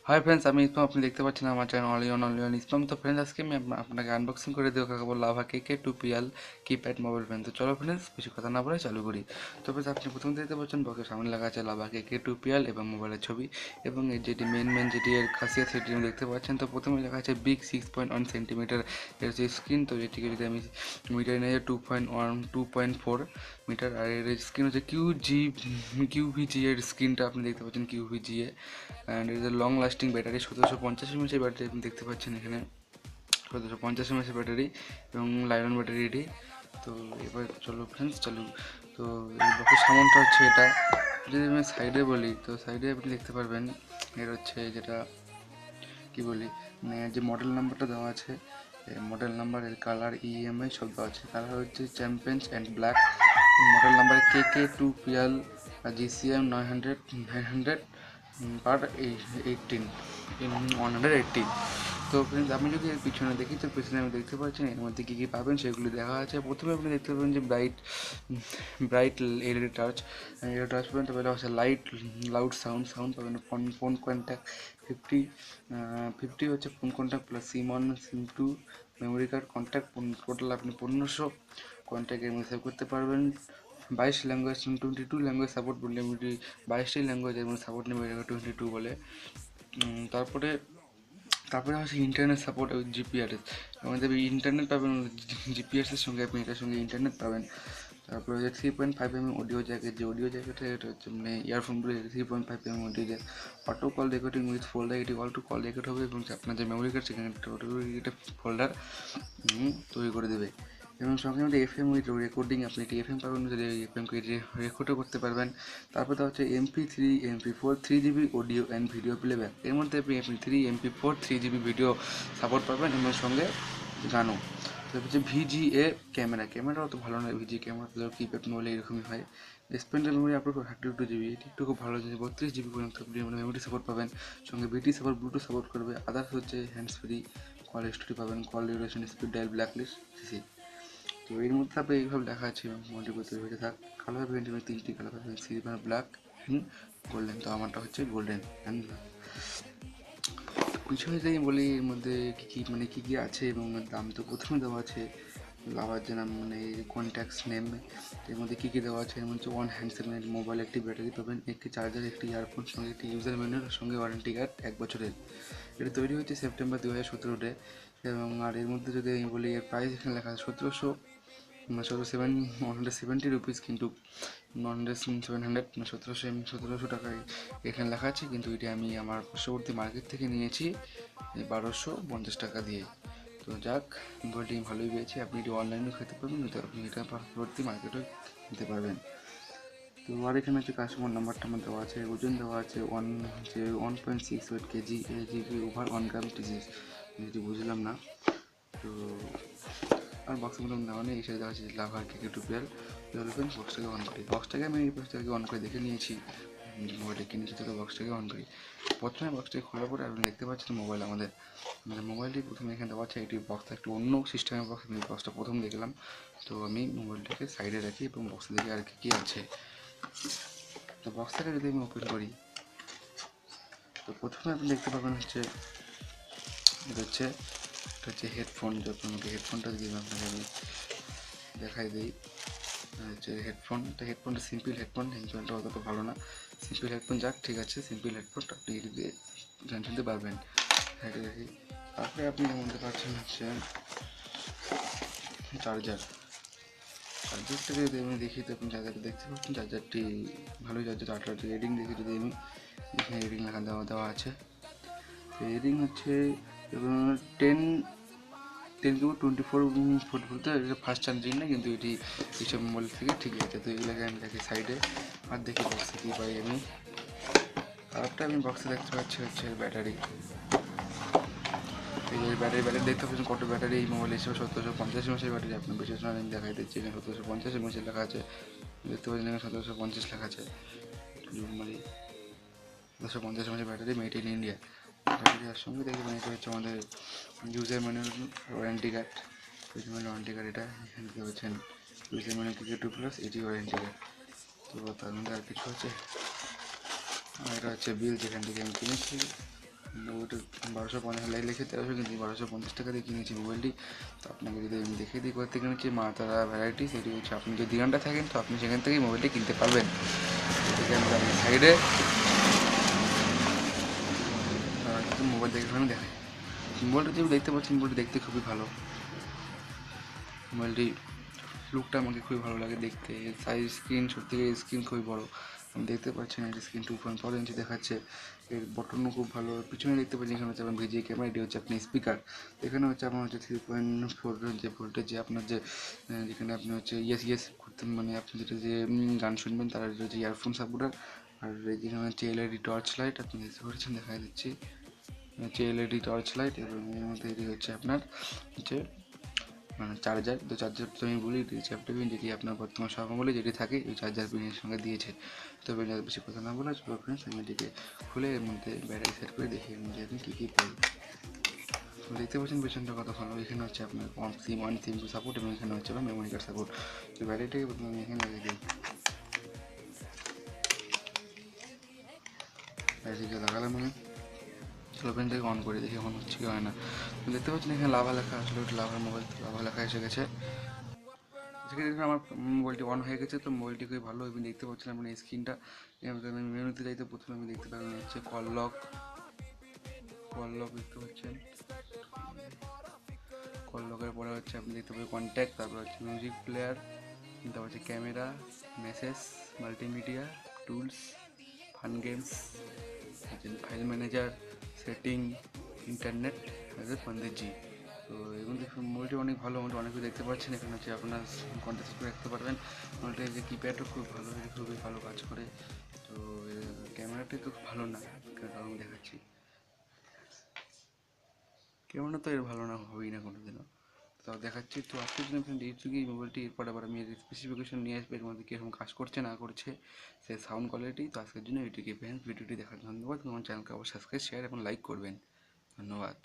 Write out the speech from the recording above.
Hi friends, আমি ইসমাম। আপনি দেখতে পাচ্ছেন আমার চ্যানেল অনলি অন ইসমাম। তো ফ্রেন্ডস, আজকে আমি আপনাকে আনবক্সিং করে দেবো কাকে লাভা কেকে 2PL কিপ্যাড মোবাইল ফোন। তো চলো ফ্রেন্ডস, বেশি কথা না বলে চালু করি। তো ফ্রেন্ডস, আপনি প্রথমে দেখতে পাচ্ছেন বক্সের সামনে লেখা আছে লাভা কেকে 2PL এবং মোবাইলের ছবি, এবং এর যেটি মেন যেটি এর খাসিয়াত সেটি দেখতে পাচ্ছেন। তো প্রথমে লেখা আছে বিগ 6.1 সেন্টিমিটার এর যে স্ক্রিন। তো যেটিকে যদি আমি মিটার নিয়ে 2.4 মিটার, আর এর স্ক্রিন হচ্ছে কিউভিজি এর স্ক্রিনটা আপনি দেখতে পাচ্ছেন, QVGA. And is a long lasting battery, 1750 mAh battery আপনি দেখতে পাচ্ছেন এখানে, 1750 mAh ব্যাটারি এবং লাইলন ব্যাটারি এটি। তো এবার চলো ফ্রেন্ডস চালু। তো এই বক্সের সামানটা হচ্ছে এটা। যদি আমি সাইডে বলি, তো সাইডে আপনি দেখতে পারবেন এর হচ্ছে যেটা কি বলি, মানে যে মডেল নাম্বারটা দেওয়া আছে, মডেল নাম্বার, এর কালার, ইএমআই সব দেওয়া আছে। কালার হচ্ছে champions and black. Model number KK2PL GCM 900 পার 118। তো ফ্রেন্ডস, আমি যদি এর পিছনে দেখি, তো পিছনে আমি দেখতে পাচ্ছেন এর মধ্যে কী কী পাবেন সেগুলি দেখা আছে। প্রথমে আপনি দেখতে পাবেন যে ব্রাইট এলইডি টাচ, পাবেন। তারপরে হচ্ছে লাউড সাউন্ড পাবেন। ফোন কন্ট্যাক্ট 50 হচ্ছে ফোন কন্ট্যাক্ট প্লাস সিম 1 সিম 2 মেমোরি কার্ড কন্ট্যাক্ট। টোটাল আপনি 1500 কন্ট্যাক্ট এর মধ্যে সেভ করতে পারবেন। 22 ল্যাঙ্গুয়েজ, 22 ল্যাঙ্গুয়েজ সাপোর্ট বলে, 22টি ল্যাঙ্গুয়েজ এর মধ্যে সাপোর্ট নেবে 22 বলে। তারপরে তারপরে হচ্ছে ইন্টারনেট সাপোর্ট, জিপিআরএস। আমাদের ইন্টারনেট পাবেন, জিপিআরএসের সঙ্গে আপনি এটার সঙ্গে ইন্টারনেট পাবেন। তারপরে হচ্ছে 3.5 mm অডিও জ্যাকেট, যে অডিও জ্যাকেটে এটা হচ্ছে মানে ইয়ারফোনগুলো 3.5 mm audio Jack. Auto call recording with folder, এটি অল টু কল রেকর্ড হবে এবং আপনার যে মেমোরি কার্ড সেখানে একটা ফোল্ডার তৈরি করে দেবে। এবং সঙ্গে মধ্যে এফএম উইথ রেকর্ডিং, আপনি এটি এফএম পাবেন, যদি এফএমকে রেকর্ডও করতে পারবেন। তারপর হচ্ছে MP3 MP4 3GB audio and video playback. এর মধ্যে আপনি MP3 MP4 3GB video support পাবেন এবং সঙ্গে গানও। তারপর হচ্ছে VGA ক্যামেরাও তো ভালো নয়, ভিজি ক্যামেরা তো কিপ্যাড মোবাইলে এরকমই হয়। এক্সপেন্ডেড মেমোরি আপনার 32GB, এটি একটু খুব ভালো জিনিস। 32GB পর্যন্ত আপনি মেমোরি সাপোর্ট পাবেন। সঙ্গে বিটি সাপোর্ট, ব্লুটুথ সাপোর্ট করবে। আদার্স হচ্ছে হ্যান্ডস ফ্রি কল হিস্টোরি পাবেন, call duration, speed dial, blacklist, CC. তো এর মধ্যে আপনি এইভাবে লেখা আছে এবং মল্টিপল তৈরি হয়ে থাক। কালার পাবেন 3টি কালার পাবেন, সিলভার, ব্ল্যাক অ্যান্ড গোল্ডেন। তো আমারটা হচ্ছে গোল্ডেন অ্যান্ড ব্ল্যাক। পিছনে যদি আমি বলি এর মধ্যে কী কী আছে এবং এর দাম, তো প্রথমে দেওয়া আছে লাভার যে নাম, মানে কন্ট্যাক্টস নেম। এর মধ্যে কী কী দেওয়া আছে, এর মধ্যে ওয়ান হ্যান্ডসেট মোবাইল, একটি ব্যাটারি পাবেন, একটি চার্জার, একটি ইয়ারফোন, সঙ্গে একটি ইউজার ম্যানুয়াল, সঙ্গে ওয়ারেন্টি কার্ড 1 বছরের। এটা তৈরি হয়েছে সেপ্টেম্বর 2017-তে। এবং আর এর মধ্যে যদি আমি বলি এর প্রাইস এখানে লেখা আছে 170 রুপিস, কিন্তু 700 1700 টাকায় এখানে লেখা আছে, কিন্তু এটি আমি আমার পার্শ্ববর্তী মার্কেট থেকে নিয়েছি 1250 টাকা দিয়ে। তো যাক, মোবাইলটি ভালোই পেয়েছি। আপনি এটি অনলাইনেও খেতে পারবেন, তো আপনি এটা পার্শ্ববর্তী মার্কেটেও নিতে পারবেন। তো আর এখানে হচ্ছে কাস্টমার নাম্বারটা আমার দেওয়া আছে, ওজন দেওয়া আছে 1.68 কেজি, এজিবি ওভার 1 গ্রাম ডিজিজ, যেটি বুঝলাম না। তো আর বক্সের মধ্যে দেওয়া নেই। এই সাইডে দেওয়া আছে লাভা কেকে 2PL। বক্সটাকে অন করি, বক্সটাকে আমি এই বক্সটাকে অন করে দেখে নিয়েছি, মোবাইলটা কিনেছি, তো বক্সটাকে অন করি। প্রথমে বক্সটাকে খোলার পরে আপনি দেখতে পাচ্ছেন মোবাইল, আমাদের মানে মোবাইলটি প্রথমে এখানে দেওয়া আছে। এটি বক্সটা একটু অন্য সিস্টেমের বক্স, আমি বক্সটা প্রথম দেখলাম। তো আমি মোবাইলটাকে সাইডে রাখি এবং বক্সে দেখি আর কী আছে। তো বক্সটাকে যদি আমি ওপেন করি, তো প্রথমে আপনি দেখতে পাবেন হচ্ছে এটা হচ্ছে হেডফোন। যখন আমাকে হেডফোনটা দিয়ে আপনাকে আমি দেখাই দিই, হচ্ছে হেডফোনটা সিম্পল হেডফোনটা অতটা ভালো না। সিম্পল হেডফোন, যাক ঠিক আছে, সিম্পল হেডফোনটা আপনি এটি দিয়ে গান শুনতে পারবেন। সাইডে দেখি। তারপরে আপনি মধ্যে পাচ্ছেন হচ্ছে চার্জারটাকে যদি আমি দেখি, তো আপনি চার্জারটা দেখতে পাচ্ছেন, চার্জারটি ভালোই চার্জার। 18টি রেডিং দেখি যদি আমি, এখানে রেডিং লেখা দেওয়া আছে। তো রেডিং হচ্ছে 10 10 24 ফুট বলতে এটা ফাস্ট চার্জিং না, কিন্তু এটি এইসব মোবাইল থেকে ঠিক আছে। তো এগুলোকে আমি দেখি সাইডে, আর দেখি বক্সে কী পাই আমি। তারপরে আমি বক্সে দেখতে পাচ্ছি হচ্ছে ব্যাটারি। এই যে ব্যাটারি দেখতে পাচ্ছেন কত ব্যাটারি এই মোবাইল হিসেবে, 1750 mAh ব্যাটারি। আপনার বিশেষ আমি দেখাই দিচ্ছি, এখানে 1750 mAh লেখা আছে, দেখতে পাচ্ছেন এখানে 1750 লেখা আছে। মানে 1750 mAh battery, made in India. ব্যাটারির সঙ্গে দেখি মানে এটা হচ্ছে আমাদের user manual, warranty card. Warranty card এটা এখান থেকে হচ্ছেন ইউজার ম্যানুয়াল KK 2+ এটি ওয়ারেন্টি কার্ড। তো তার মধ্যে আর কিছু আছে, এটা হচ্ছে বিল যেখান থেকে আমি কিনেছি, ওটা 1250 লেখে 1300, কিন্তু 1250 টাকা দিয়ে কিনেছি মোবাইলটি। তো আপনাকে যদি আমি দেখিয়ে দিই কোথা থেকে কিনেছি, মা তারা ভ্যারাইটি, সেটি হচ্ছে আপনি যদি দিনানটা থাকেন তো আপনি সেখান থেকেই মোবাইলটি কিনতে পারবেন। এটাকে আমরা সাইডে মোবাইল দেখে শুনে দেখাই। মোবাইলটা যেহেতু দেখতে পাচ্ছেন, মোবাইলটি দেখতে খুবই ভালো। মোবাইলটি লুকটা আমাকে খুবই ভালো লাগে দেখতে। সাইজ স্ক্রিন, সত্যি স্ক্রিন খুবই বড়, আমি দেখতে পাচ্ছেন এর স্ক্রিন 2.4 ইঞ্চি দেখাচ্ছে। এর বটনও খুব ভালো। পিছনে দেখতে পাচ্ছেন এখানে হচ্ছে আপনার ভিজিএ ক্যামেরা, এটি হচ্ছে আপনি স্পিকার। এখানে হচ্ছে আপনার হচ্ছে 3.4 যে ভোল্টেজ, যে আপনার যে যেখানে আপনি হচ্ছে ইয়েস করতে, মানে আপনি যেটা যে গান শুনবেন তার হচ্ছে ইয়ারফোন সাপোর্টার। আর যেখানে হচ্ছে এলইডি টর্চ লাইট, আপনি দেখতে পাচ্ছেন, দেখা দিচ্ছি হচ্ছে এলইডি টর্চ লাইট। এবং এর মধ্যে এটি হচ্ছে আপনার হচ্ছে মানে চার্জার। তো চার্জার তো আমি বলি চ্যাপ্টার পিন, যেটি আপনার বর্তমান সামগ্রী যেটি থাকে ওই চার্জার পিনের সঙ্গে দিয়েছে। তবে বেশি কথা না বলে চলো ফ্রেন্ডস, আমি এটিকে খুলে এর মধ্যে ব্যাটারি সেট করে দেখি এর মধ্যে আপনি কী কী পাই। তো দেখতে পাচ্ছেন পেছনটা কত ভালো। এখানে হচ্ছে আপনার সিম 1 সিম 2 সাপোর্ট, এবং এখানে হচ্ছে আপনার মেমোরি কার্ড সাপোর্ট। তো ব্যাটারিটাকে আমি এখানে লাগিয়ে দিই। ব্যাটারিকে লাগালাম আমি। চলো পেনটাকে অন করে দেখি অন হচ্ছে কি হয় না। দেখতে পাচ্ছেন এখানে লাভা লেখা, আসলে ওটা লাভার মোবাইল, লাভা লেখা এসে গেছে। সেখানে আমার মোবাইলটি অন হয়ে গেছে। তো মোবাইলটি খুবই ভালো। আমি দেখতে পাচ্ছিলাম মানে স্ক্রিনটা, আমি মেনুতে যাইতে প্রথমে আমি দেখতে পারবেন হচ্ছে কল লক দেখতে পাচ্ছেন। কল লকের পরে হচ্ছে আপনি দেখতে পাবেন কন্ট্যাক্ট, তারপর হচ্ছে মিউজিক প্লেয়ার, তারপর হচ্ছে camera, message, multimedia, tools, fun games, file manager, setting, internet, 15G। তো এগুলো দেখুন মোবাইলটি অনেক ভালো। মোবাইলটি অনেক কিছু দেখতে পাচ্ছেন। এখানে হচ্ছে আপনার কন্ট্যাক্ট করে রাখতে পারবেন। মোবাইলটির যে কিপ্যাডও খুব ভালো, এটি খুবই ভালো কাজ করে। তো ক্যামেরাটি তো ভালো না, কারণ দেখাচ্ছি ক্যামেরা তো এর ভালো না হবেই না কোনো দিনও। তাও দেখাচ্ছি। তো আজকের জন্য ফ্রেন্ড এইটুকুই। মোবাইলটি এরপর আবার আমি এর স্পেসিফিকেশন নিয়ে আসবো, এর মধ্যে কীরকম কাজ করছে না করছে, সে সাউন্ড কোয়ালিটি। তো আজকের জন্য এইটুকুই ফ্রেন্ড। ভিডিওটি দেখার ধন্যবাদ। আমার চ্যানেলকে অবশ্যই সাবস্ক্রাইব, শেয়ার এবং লাইক করবেন। ধন্যবাদ।